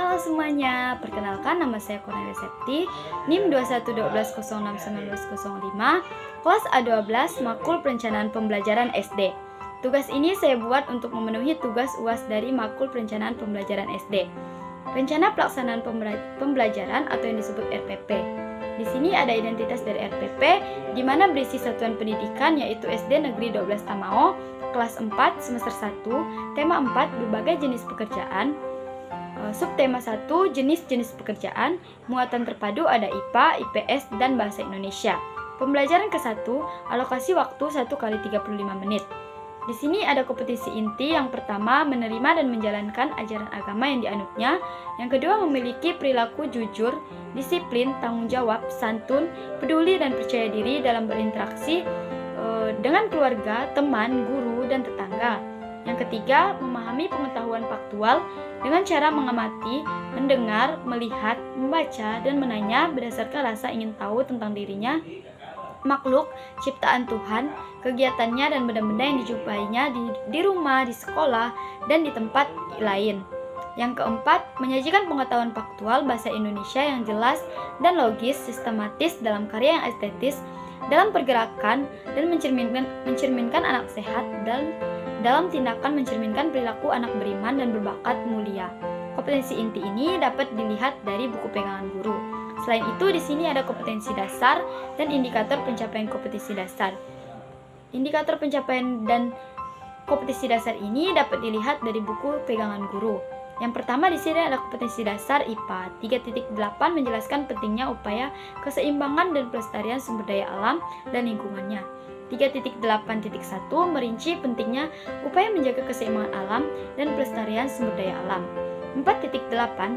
Halo semuanya, perkenalkan nama saya Cornelia Septi, NIM 2112061905, kelas A12 Makul Perencanaan Pembelajaran SD. Tugas ini saya buat untuk memenuhi tugas UAS dari Makul Perencanaan Pembelajaran SD. Rencana Pelaksanaan Pembelajaran atau yang disebut RPP. Di sini ada identitas dari RPP, di mana berisi satuan pendidikan yaitu SD Negeri 12 Tamao, kelas 4, semester 1, tema 4, berbagai jenis pekerjaan. Subtema 1, jenis-jenis pekerjaan, muatan terpadu ada IPA, IPS, dan Bahasa Indonesia. Pembelajaran ke-1, alokasi waktu 1 kali 35 menit. Di sini ada kompetisi inti, yang pertama menerima dan menjalankan ajaran agama yang dianutnya, yang kedua memiliki perilaku jujur, disiplin, tanggung jawab, santun, peduli dan percaya diri dalam berinteraksi dengan keluarga, teman, guru, dan tetangga. Yang ketiga, memahami pengetahuan faktual dengan cara mengamati, mendengar, melihat, membaca, dan menanya berdasarkan rasa ingin tahu tentang dirinya, makhluk, ciptaan Tuhan, kegiatannya, dan benda-benda yang dijumpainya di rumah, di sekolah, dan di tempat lain. Yang keempat, menyajikan pengetahuan faktual bahasa Indonesia yang jelas dan logis, sistematis dalam karya yang estetis, dalam pergerakan, dan mencerminkan anak sehat, dan dalam tindakan mencerminkan perilaku anak beriman dan berbakat mulia. Kompetensi inti ini dapat dilihat dari buku pegangan guru. Selain itu, di sini ada kompetensi dasar dan indikator pencapaian kompetensi dasar. Indikator pencapaian dan kompetensi dasar ini dapat dilihat dari buku pegangan guru. Yang pertama di sini ada kompetensi dasar IPA 3.8 menjelaskan pentingnya upaya keseimbangan dan pelestarian sumber daya alam dan lingkungannya. 3.8.1 merinci pentingnya upaya menjaga keseimbangan alam dan pelestarian sumber daya alam. 4.8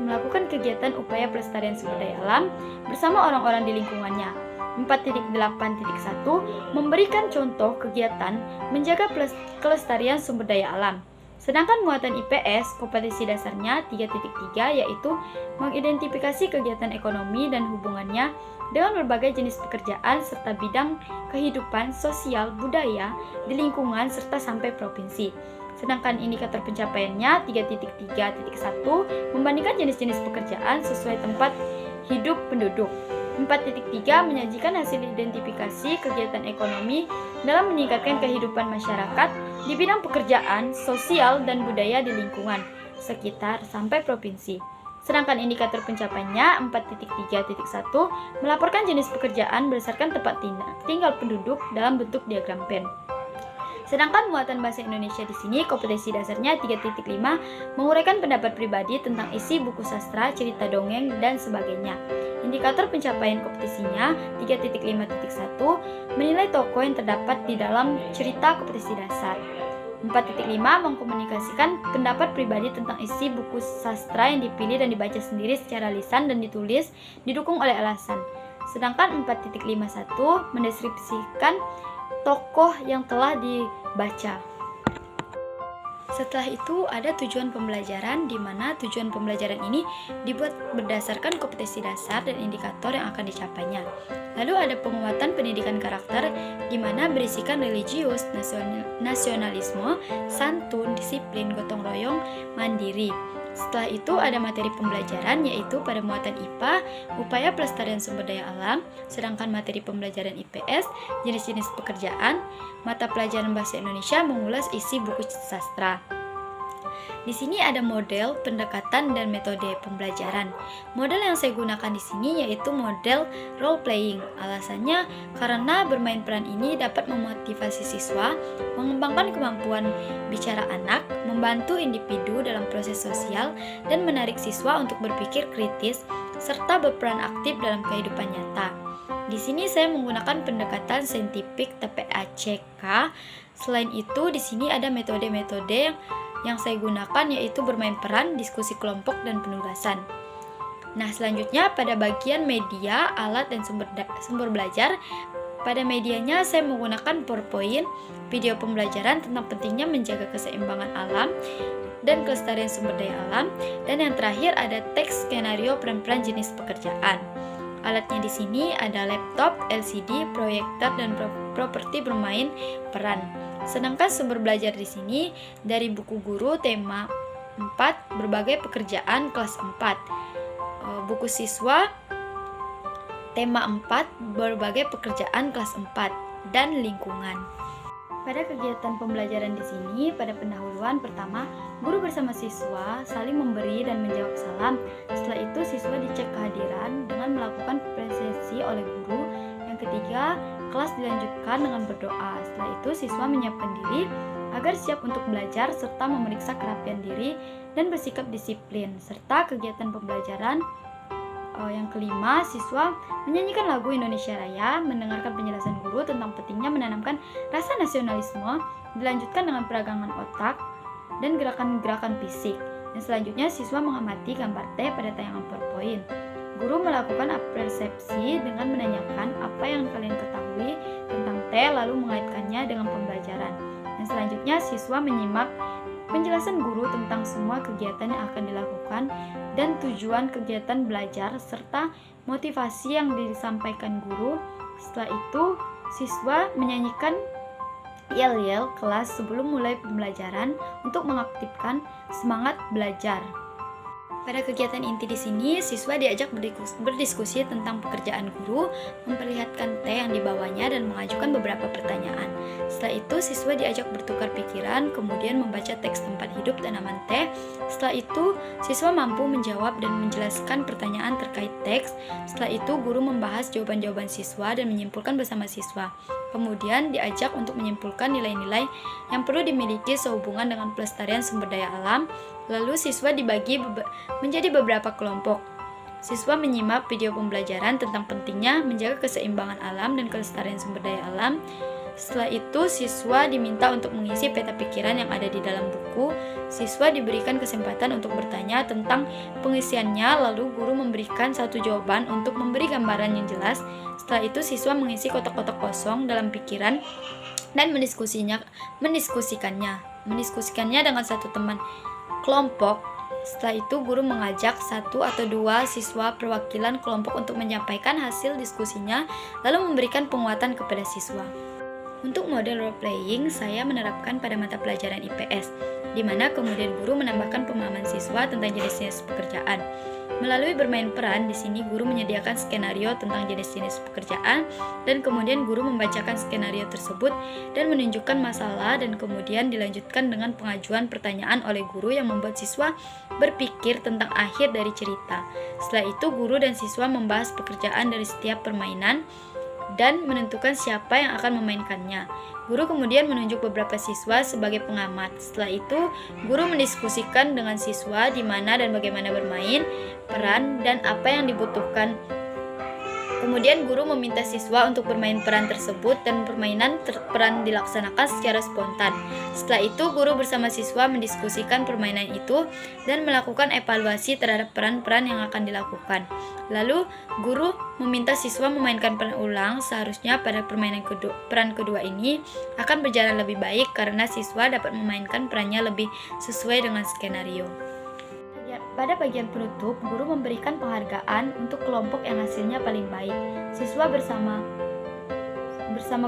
melakukan kegiatan upaya pelestarian sumber daya alam bersama orang-orang di lingkungannya. 4.8.1 memberikan contoh kegiatan menjaga kelestarian sumber daya alam. Sedangkan muatan IPS, kompetensi dasarnya 3.3 yaitu mengidentifikasi kegiatan ekonomi dan hubungannya dengan berbagai jenis pekerjaan serta bidang kehidupan sosial, budaya, di lingkungan serta sampai provinsi. Sedangkan indikator pencapaiannya 3.3.1 membandingkan jenis-jenis pekerjaan sesuai tempat hidup penduduk. 4.3 menyajikan hasil identifikasi kegiatan ekonomi dalam meningkatkan kehidupan masyarakat di bidang pekerjaan, sosial, dan budaya di lingkungan sekitar sampai provinsi. Sedangkan indikator pencapaiannya 4.3.1 melaporkan jenis pekerjaan berdasarkan tempat tinggal penduduk dalam bentuk diagram Venn. Sedangkan muatan bahasa Indonesia di sini kompetensi dasarnya 3.5 menguraikan pendapat pribadi tentang isi buku sastra, cerita dongeng, dan sebagainya. Indikator pencapaian kompetensinya 3.5.1 menilai tokoh yang terdapat di dalam cerita kompetensi dasar. 4.5 mengkomunikasikan pendapat pribadi tentang isi buku sastra yang dipilih dan dibaca sendiri secara lisan dan ditulis didukung oleh alasan. Sedangkan 4.51 mendeskripsikan tokoh yang telah dibaca. Setelah itu ada tujuan pembelajaran, di mana tujuan pembelajaran ini dibuat berdasarkan kompetensi dasar dan indikator yang akan dicapainya. Lalu ada penguatan pendidikan karakter, di mana berisikan religius, nasionalisme, santun, disiplin, gotong royong, mandiri. Setelah itu ada materi pembelajaran, yaitu pada muatan IPA, upaya pelestarian sumber daya alam, sedangkan materi pembelajaran IPS, jenis-jenis pekerjaan, mata pelajaran bahasa Indonesia mengulas isi buku sastra. Di sini ada model, pendekatan, dan metode pembelajaran. Model yang saya gunakan di sini yaitu model role playing. Alasannya karena bermain peran ini dapat memotivasi siswa, mengembangkan kemampuan bicara anak, membantu individu dalam proses sosial, dan menarik siswa untuk berpikir kritis serta berperan aktif dalam kehidupan nyata. Di sini saya menggunakan pendekatan saintifik TPACK. Selain itu, di sini ada metode-metode yang saya gunakan yaitu bermain peran, diskusi kelompok, dan penugasan. Nah, selanjutnya pada bagian media, alat, dan sumber belajar. Pada medianya saya menggunakan PowerPoint, video pembelajaran tentang pentingnya menjaga keseimbangan alam dan kelestarian sumber daya alam, dan yang terakhir ada teks skenario peran-peran jenis pekerjaan. Alatnya di sini ada laptop, LCD, proyektor, dan properti bermain peran. Sedangkan sumber belajar di sini dari buku guru, tema 4. Berbagai pekerjaan kelas 4. Buku siswa tema 4. Berbagai pekerjaan kelas 4 dan lingkungan. Pada kegiatan pembelajaran di sini, pada pendahuluan pertama, guru bersama siswa saling memberi dan menjawab salam. Setelah itu, siswa dicek kehadiran dengan melakukan presesi oleh guru. Yang ketiga, kelas dilanjutkan dengan berdoa. Setelah itu, siswa menyiapkan diri agar siap untuk belajar serta memeriksa kerapian diri dan bersikap disiplin. Serta kegiatan pembelajaran yang kelima, siswa menyanyikan lagu Indonesia Raya, mendengarkan penjelasan guru tentang pentingnya menanamkan rasa nasionalisme, dilanjutkan dengan peragangan otak dan gerakan-gerakan fisik. Dan selanjutnya, siswa mengamati gambar T pada tayangan PowerPoint. Guru melakukan persepsi dengan menanyakan apa yang kalian ketahui tentang T lalu mengaitkannya dengan pembelajaran. Dan selanjutnya, siswa menyimak penjelasan guru tentang semua kegiatan yang akan dilakukan dan tujuan kegiatan belajar serta motivasi yang disampaikan guru. Setelah itu, siswa menyanyikan yel-yel kelas sebelum mulai pembelajaran untuk mengaktifkan semangat belajar. Pada kegiatan inti di sini, siswa diajak berdiskusi tentang pekerjaan guru, memperlihatkan T yang dibawanya dan mengajukan beberapa pertanyaan. Setelah itu, siswa diajak bertukar pikiran, kemudian membaca teks tempat hidup tanaman T. Setelah itu, siswa mampu menjawab dan menjelaskan pertanyaan terkait teks. Setelah itu, guru membahas jawaban-jawaban siswa dan menyimpulkan bersama siswa. Kemudian diajak untuk menyimpulkan nilai-nilai yang perlu dimiliki sehubungan dengan pelestarian sumber daya alam. Lalu siswa dibagi menjadi beberapa kelompok. Siswa menyimak video pembelajaran tentang pentingnya menjaga keseimbangan alam dan kelestarian sumber daya alam. Setelah itu, siswa diminta untuk mengisi peta pikiran yang ada di dalam buku. Siswa diberikan kesempatan untuk bertanya tentang pengisiannya, lalu guru memberikan satu jawaban untuk memberi gambaran yang jelas. Setelah itu, siswa mengisi kotak-kotak kosong dalam pikiran dan mendiskusikannya dengan satu teman kelompok. Setelah itu, guru mengajak satu atau dua siswa perwakilan kelompok untuk menyampaikan hasil diskusinya, lalu memberikan penguatan kepada siswa. Untuk model role playing, saya menerapkan pada mata pelajaran IPS, di mana kemudian guru menambahkan pemahaman siswa tentang jenis-jenis pekerjaan. Melalui bermain peran, di sini guru menyediakan skenario tentang jenis-jenis pekerjaan, dan kemudian guru membacakan skenario tersebut dan menunjukkan masalah, dan kemudian dilanjutkan dengan pengajuan pertanyaan oleh guru yang membuat siswa berpikir tentang akhir dari cerita. Setelah itu, guru dan siswa membahas pekerjaan dari setiap permainan dan menentukan siapa yang akan memainkannya. Guru kemudian menunjuk beberapa siswa sebagai pengamat. Setelah itu, guru mendiskusikan dengan siswa di mana dan bagaimana bermain, peran, dan apa yang dibutuhkan. Kemudian guru meminta siswa untuk bermain peran tersebut dan peran dilaksanakan secara spontan. Setelah itu, guru bersama siswa mendiskusikan permainan itu dan melakukan evaluasi terhadap peran-peran yang akan dilakukan. Lalu, guru meminta siswa memainkan peran ulang. Seharusnya pada peran kedua ini akan berjalan lebih baik karena siswa dapat memainkan perannya lebih sesuai dengan skenario. Pada bagian penutup, guru memberikan penghargaan untuk kelompok yang hasilnya paling baik. Siswa bersama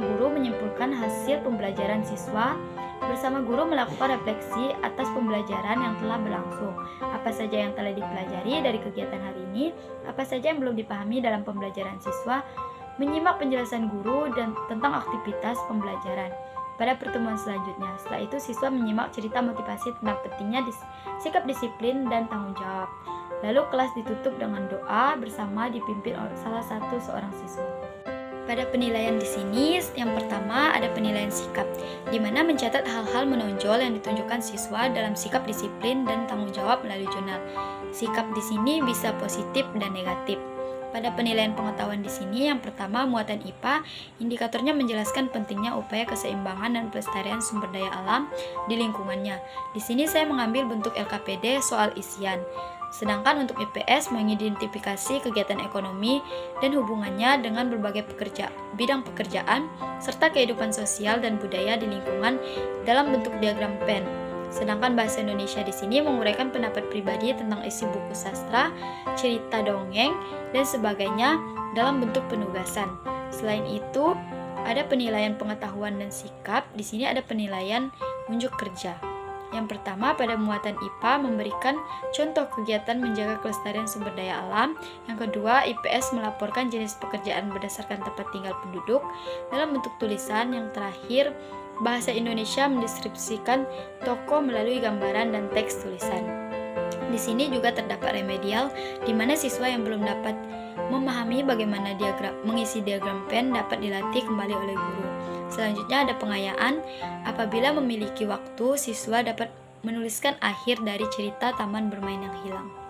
guru menyimpulkan hasil pembelajaran siswa. Bersama guru melakukan refleksi atas pembelajaran yang telah berlangsung. Apa saja yang telah dipelajari dari kegiatan hari ini, apa saja yang belum dipahami dalam pembelajaran siswa, menyimak penjelasan guru dan tentang aktivitas pembelajaran. Pada pertemuan selanjutnya, setelah itu siswa menyimak cerita motivasi tentang pentingnya sikap disiplin dan tanggung jawab. Lalu kelas ditutup dengan doa bersama dipimpin oleh salah satu seorang siswa. Pada penilaian di sini, yang pertama ada penilaian sikap, di mana mencatat hal-hal menonjol yang ditunjukkan siswa dalam sikap disiplin dan tanggung jawab melalui jurnal. Sikap di sini bisa positif dan negatif. Pada penilaian pengetahuan di sini, yang pertama muatan IPA, indikatornya menjelaskan pentingnya upaya keseimbangan dan pelestarian sumber daya alam di lingkungannya. Di sini saya mengambil bentuk LKPD soal isian. Sedangkan untuk IPS mengidentifikasi kegiatan ekonomi dan hubungannya dengan berbagai bidang pekerjaan serta kehidupan sosial dan budaya di lingkungan dalam bentuk diagram Venn. Sedangkan bahasa Indonesia di sini menguraikan pendapat pribadi tentang isi buku sastra, cerita dongeng, dan sebagainya dalam bentuk penugasan. Selain itu, ada penilaian pengetahuan dan sikap. Di sini ada penilaian unjuk kerja. Yang pertama, pada muatan IPA memberikan contoh kegiatan menjaga kelestarian sumber daya alam. Yang kedua, IPS melaporkan jenis pekerjaan berdasarkan tempat tinggal penduduk dalam bentuk tulisan. Yang terakhir, bahasa Indonesia mendeskripsikan tokoh melalui gambaran dan teks tulisan. Di sini juga terdapat remedial, di mana siswa yang belum dapat memahami bagaimana mengisi diagram pen dapat dilatih kembali oleh guru. Selanjutnya ada pengayaan. Apabila memiliki waktu, siswa dapat menuliskan akhir dari cerita Taman Bermain yang Hilang.